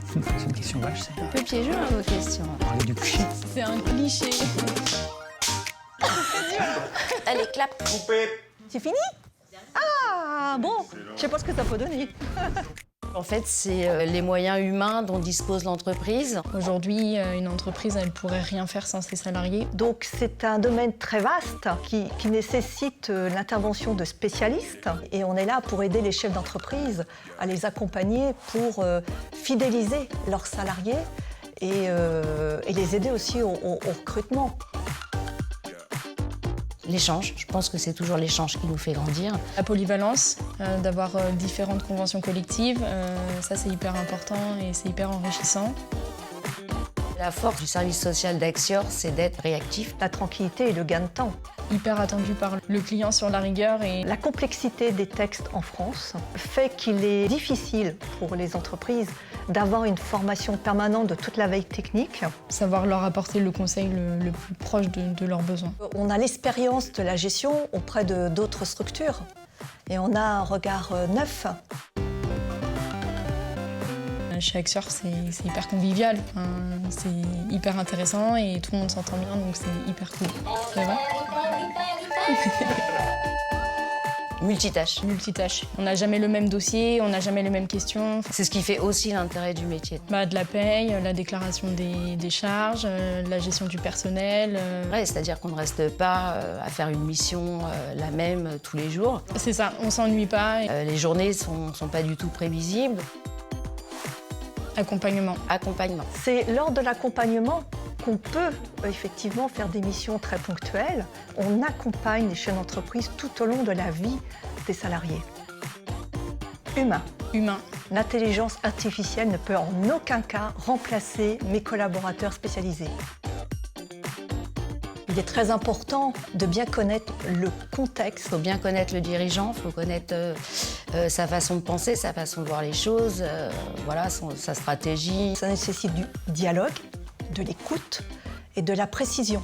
C'est une question vache, ça. Un peu piégeux, hein, vos questions. Parler du coucher. C'est un cliché. Allez, clap. C'est fini? Ah bon, je sais pas ce que ça peut donner. En fait, c'est les moyens humains dont dispose l'entreprise. Aujourd'hui, une entreprise, elle pourrait rien faire sans ses salariés. Donc c'est un domaine très vaste qui nécessite l'intervention de spécialistes et on est là pour aider les chefs d'entreprise à les accompagner pour fidéliser leurs salariés et les aider aussi au recrutement. L'échange, je pense que c'est toujours l'échange qui nous fait grandir. La polyvalence, d'avoir différentes conventions collectives, ça c'est hyper important et c'est hyper enrichissant. La force du service social d'Axior, c'est d'être réactif. La tranquillité et le gain de temps. Hyper attendu par le client sur la rigueur et La complexité des textes en France fait qu'il est difficile pour les entreprises d'avoir une formation permanente de toute la veille technique. savoir leur apporter le conseil le plus proche de leurs besoins. On a l'expérience de la gestion auprès d'autres structures et on a un regard neuf. Chez Axior, c'est hyper convivial, enfin, c'est hyper intéressant et tout le monde s'entend bien, donc c'est hyper cool. C'est vrai. Multitâche. Multitâche. On n'a jamais le même dossier, on n'a jamais les mêmes questions. C'est ce qui fait aussi l'intérêt du métier. De la paye, la déclaration des charges, la gestion du personnel. Ouais, c'est-à-dire qu'on ne reste pas à faire une mission la même tous les jours. C'est ça, on s'ennuie pas. Les journées sont pas du tout prévisibles. Accompagnement. Accompagnement. C'est lors de l'accompagnement qu'on peut effectivement faire des missions très ponctuelles. On accompagne les chefs d'entreprise tout au long de la vie des salariés. Humain. Humain. L'intelligence artificielle ne peut en aucun cas remplacer mes collaborateurs spécialisés. Il est très important de bien connaître le contexte. Il faut bien connaître le dirigeant, il faut connaître sa façon de penser, sa façon de voir les choses, voilà, sa stratégie. Ça nécessite du dialogue, de l'écoute et de la précision.